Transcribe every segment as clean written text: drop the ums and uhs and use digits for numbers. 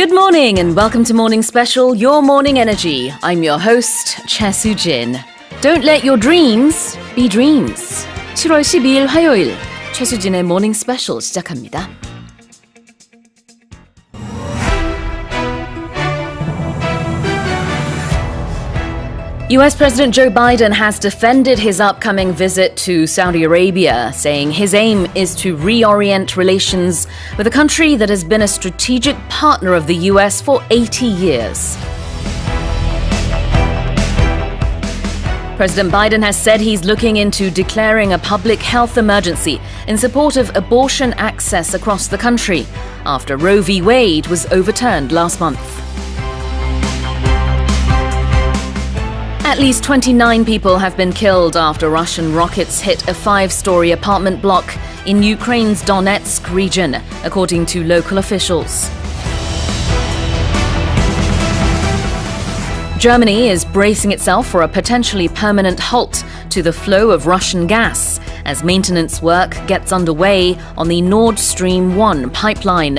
Good morning and welcome to Morning Special, Your Morning Energy. I'm your host, Cha Soo-jin. Don't let your dreams be dreams. 7월 12일 화요일, 최수진의 Morning Special 시작합니다. US President Joe Biden has defended his upcoming visit to Saudi Arabia, saying his aim is to reorient relations with a country that has been a strategic partner of the US for 80 years. President Biden has said he's looking into declaring a public health emergency in support of abortion access across the country after Roe v. Wade was overturned last month. At least 29 people have been killed after Russian rockets hit a 5-story apartment block in Ukraine's Donetsk region, according to local officials. Germany is bracing itself for a potentially permanent halt to the flow of Russian gas as maintenance work gets underway on the Nord Stream 1 pipeline.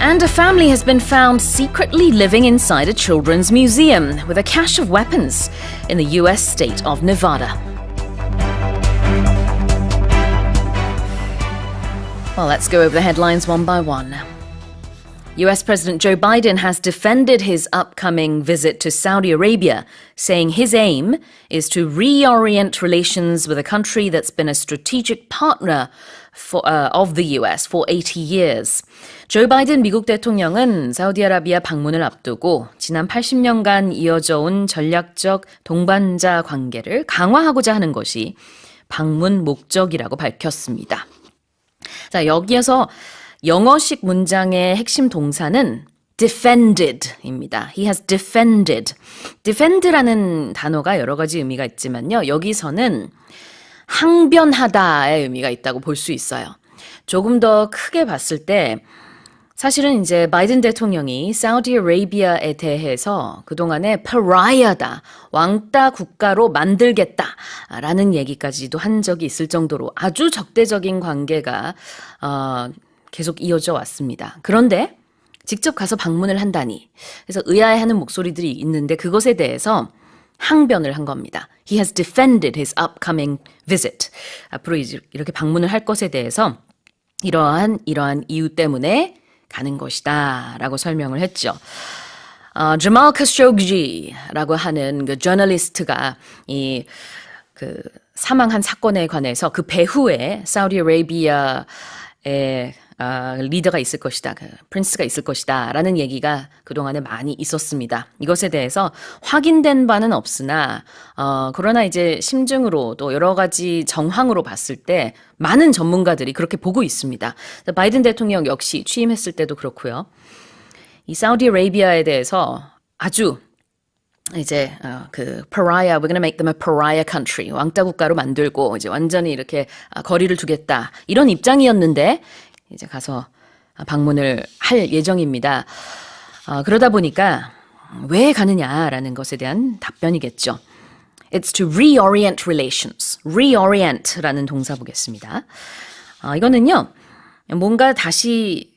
And a family has been found secretly living inside a children's museum with a cache of weapons in the US state of Nevada. Well, let's go over the headlines one by one. US President Joe Biden has defended his upcoming visit to Saudi Arabia, saying his aim is to reorient relations with a country that's been a strategic partner of the US for 80 years. 조 바이든 미국 대통령은 사우디아라비아 방문을 앞두고 지난 80년간 이어져 온 전략적 동반자 관계를 강화하고자 하는 것이 방문 목적이라고 밝혔습니다. 자, 여기에서 영어식 문장의 핵심 동사는 defended입니다. He has defended. defend라는 단어가 여러 가지 의미가 있지만요. 여기서는 항변하다의 의미가 있다고 볼 수 있어요. 조금 더 크게 봤을 때 사실은 이제 바이든 대통령이 사우디아라비아에 대해서 그동안에 pariah다, 왕따 국가로 만들겠다라는 얘기까지도 한 적이 있을 정도로 아주 적대적인 관계가 계속 이어져 왔습니다. 그런데 직접 가서 방문을 한다니 그래서 의아해하는 목소리들이 있는데 그것에 대해서 항변을 한 겁니다. He has defended his upcoming visit. 앞으로 이렇게 방문을 할 것에 대해서 이러한 이유 때문에 가는 것이다 라고 설명을 했죠. 자말 카쇼기라고 하는 그 저널리스트가 그 사망한 사건에 관해서 그 배후에 사우디아라비아의 리더가 있을 것이다, 그 프린스가 있을 것이다 라는 얘기가 그동안에 많이 있었습니다. 이것에 대해서 확인된 바는 없으나 그러나 이제 심증으로 또 여러 가지 정황으로 봤을 때 많은 전문가들이 그렇게 보고 있습니다. 바이든 대통령 역시 취임했을 때도 그렇고요. 이 사우디아라비아에 대해서 아주 이제 그 pariah, we're gonna make them a pariah country, 왕따 국가로 만들고 이제 완전히 이렇게 거리를 두겠다 이런 입장이었는데 이제 가서 방문을 할 예정입니다. 그러다 보니까 왜 가느냐라는 것에 대한 답변이겠죠. It's to reorient relations. reorient라는 동사 보겠습니다. 이거는요, 뭔가 다시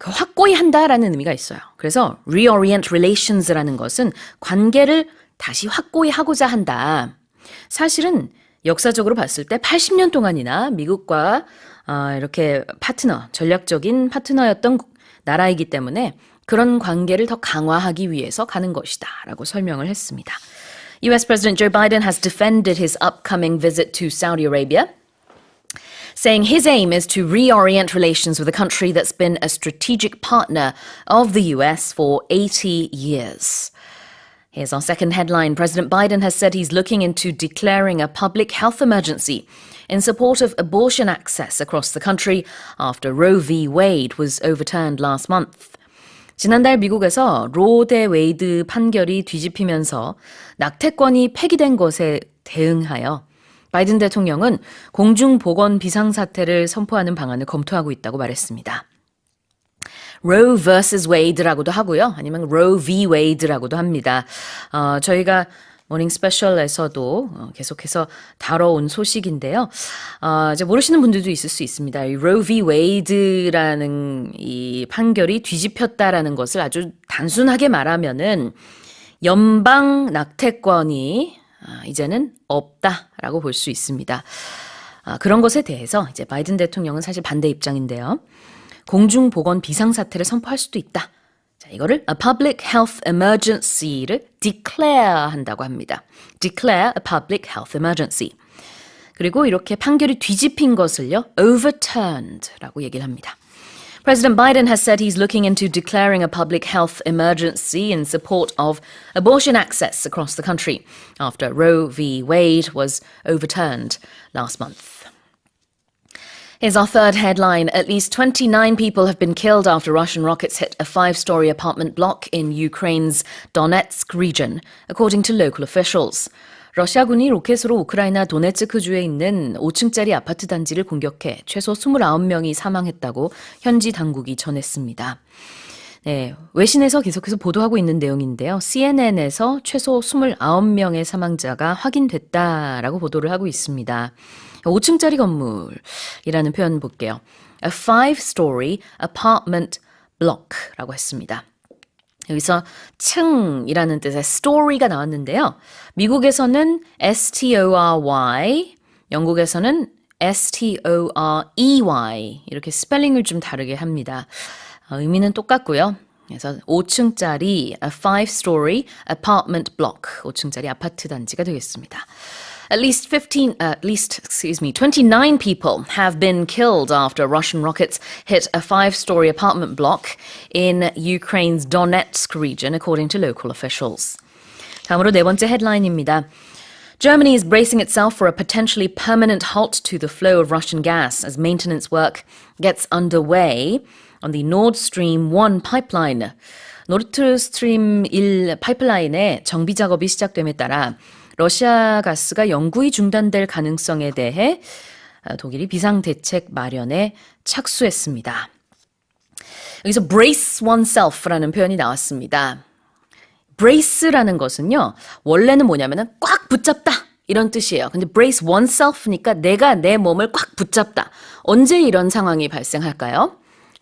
확고히 한다라는 의미가 있어요. 그래서 reorient relations라는 것은 관계를 다시 확고히 하고자 한다. 사실은 역사적으로 봤을 때 80년 동안이나 미국과 이렇게 전략적인 파트너였던 나라이기 때문에 그런 관계를 더 강화하기 위해서 가는 것이다 라고 설명을 했습니다. US President Joe Biden has defended his upcoming visit to Saudi Arabia, saying his aim is to reorient relations with a country that's been a strategic partner of the US for 80 years. Here's our second headline. President Biden has said he's looking into declaring a public health emergency in support of abortion access across the country after Roe v. Wade was overturned last month. 지난달 미국에서 로 대 웨이드 판결이 뒤집히면서 낙태권이 폐기된 것에 대응하여 바이든 대통령은 공중보건 비상사태를 선포하는 방안을 검토하고 있다고 말했습니다. Roe vs. Wade라고도 하고요. 아니면 Roe v. Wade라고도 합니다. 저희가 모닝 스페셜에서도 계속해서 다뤄온 소식인데요. 이제 모르시는 분들도 있을 수 있습니다. 이 Roe v. Wade라는 이 판결이 뒤집혔다라는 것을 아주 단순하게 말하면은 연방 낙태권이 이제는 없다라고 볼 수 있습니다. 그런 것에 대해서 이제 바이든 대통령은 사실 반대 입장인데요. 공중보건 비상사태를 선포할 수도 있다. 자, 이거를 a public health emergency를 declare 한다고 합니다. declare a public health emergency. 그리고 이렇게 판결이 뒤집힌 것을요, overturned라고 얘기를 합니다. President Biden has said he's looking into declaring a public health emergency in support of abortion access across the country after Roe v. Wade was overturned last month. Here's our third headline. At least 29 people have been killed after Russian rockets hit a 5-story apartment block in Ukraine's Donetsk region, according to local officials. 러시아군이 로켓으로 우크라이나 도네츠크주에 있는 5층짜리 아파트 단지를 공격해 최소 29명이 사망했다고 현지 당국이 전했습니다. 네, 외신에서 계속해서 보도하고 있는 내용인데요. CNN에서 최소 29명의 사망자가 확인됐다라고 보도를 하고 있습니다. 5층짜리 건물이라는 표현 볼게요. A 5-story apartment block라고 했습니다. 여기서 층이라는 뜻의 story가 나왔는데요. 미국에서는 S-T-O-R-Y, 영국에서는 S-T-O-R-E-Y 이렇게 스펠링을 좀 다르게 합니다. 의미는 똑같고요. 그래서 5층짜리 a 5-story apartment block, 5층짜리 아파트 단지가 되겠습니다. At least 29 people have been killed after Russian rockets hit a 5-story apartment block in Ukraine's Donetsk region, according to local officials. 다음으로 네 번째 헤드라인입니다. Germany is bracing itself for a potentially permanent halt to the flow of Russian gas as maintenance work gets underway on the Nord Stream 1 pipeline. 노르트 스트림 1 파이프라인의 정비 작업이 시작됨에 따라 러시아 가스가 영구히 중단될 가능성에 대해 독일이 비상대책 마련에 착수했습니다. 여기서 brace oneself라는 표현이 나왔습니다. brace라는 것은요, 원래는 뭐냐면은 꽉 붙잡다 이런 뜻이에요. 근데 brace oneself니까 내가 내 몸을 꽉 붙잡다. 언제 이런 상황이 발생할까요?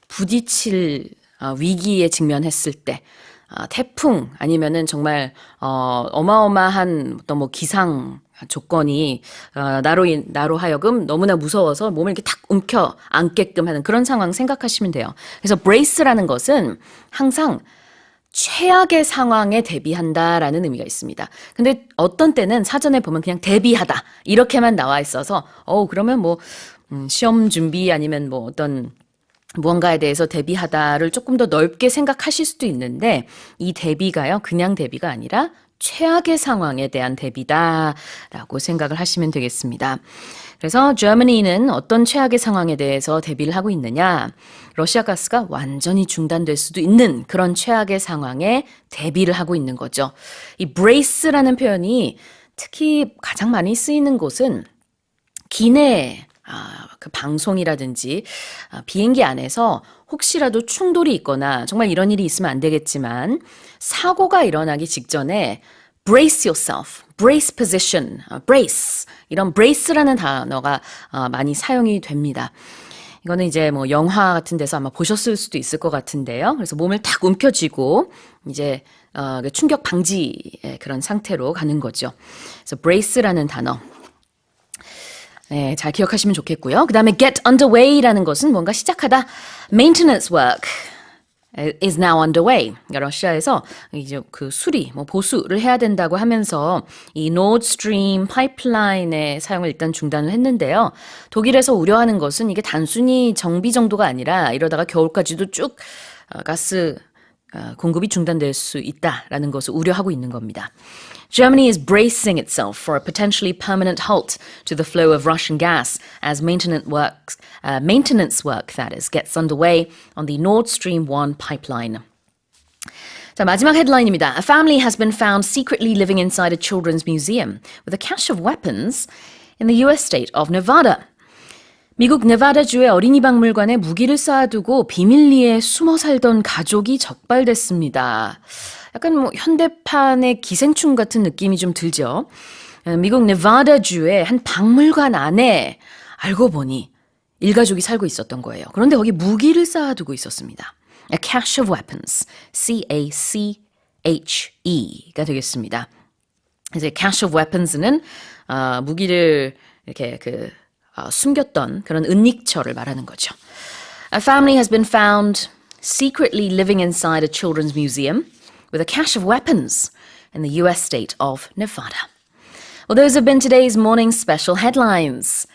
부딪힐 위기에 직면했을 때, 태풍 아니면은 정말 어마어마한 어떤 뭐 기상 조건이 나로 하여금 너무나 무서워서 몸을 이렇게 탁 움켜 안게끔 하는 그런 상황 생각하시면 돼요. 그래서 brace라는 것은 항상 최악의 상황에 대비한다라는 의미가 있습니다. 근데 어떤 때는 사전에 보면 그냥 대비하다 이렇게만 나와 있어서 그러면 뭐 시험 준비 아니면 뭐 어떤 무언가에 대해서 대비하다를 조금 더 넓게 생각하실 수도 있는데 이 대비가요, 그냥 대비가 아니라 최악의 상황에 대한 대비다라고 생각을 하시면 되겠습니다. 그래서 Germany는 어떤 최악의 상황에 대해서 대비를 하고 있느냐? 러시아 가스가 완전히 중단될 수도 있는 그런 최악의 상황에 대비를 하고 있는 거죠. 이 brace라는 표현이 특히 가장 많이 쓰이는 곳은 기내 그 방송이라든지 비행기 안에서 혹시라도 충돌이 있거나 정말 이런 일이 있으면 안 되겠지만 사고가 일어나기 직전에 brace yourself, brace position, brace 이런 brace라는 단어가 많이 사용이 됩니다. 이거는 이제 뭐 영화 같은 데서 아마 보셨을 수도 있을 것 같은데요. 그래서 몸을 탁 움켜쥐고 이제 충격 방지의 그런 상태로 가는 거죠. 그래서 brace라는 단어. 네, 잘 기억하시면 좋겠고요. 그 다음에 get underway라는 것은 뭔가 시작하다. Maintenance work is now underway. 그러니까 러시아에서 이제 그 수리, 뭐 보수를 해야 된다고 하면서 이 Nord Stream 파이프라인의 사용을 일단 중단을 했는데요. 독일에서 우려하는 것은 이게 단순히 정비 정도가 아니라 이러다가 겨울까지도 쭉 가스 공급이 중단될 수 있다라는 것을 우려하고 있는 겁니다. Germany is bracing itself for a potentially permanent halt to the flow of Russian gas as maintenance work that is gets underway on the Nord Stream 1 pipeline. 자, 마지막 헤드라인입니다. A family has been found secretly living inside a children's museum with a cache of weapons in the US state of Nevada. 미국 네바다주의 어린이 박물관에 무기를 쌓아두고 비밀리에 숨어 살던 가족이 적발됐습니다. 약간 뭐 현대판의 기생충 같은 느낌이 좀 들죠. 미국 네바다주의 한 박물관 안에 알고 보니 일가족이 살고 있었던 거예요. 그런데 거기 무기를 쌓아두고 있었습니다. A cache of weapons, C-A-C-H-E가 되겠습니다. 이제 cache of weapons는 무기를 이렇게 숨겼던 그런 은닉처를 말하는 거죠. A family has been found secretly living inside a children's museum with a cache of weapons in the US state of Nevada. Well, those have been today's morning special headlines.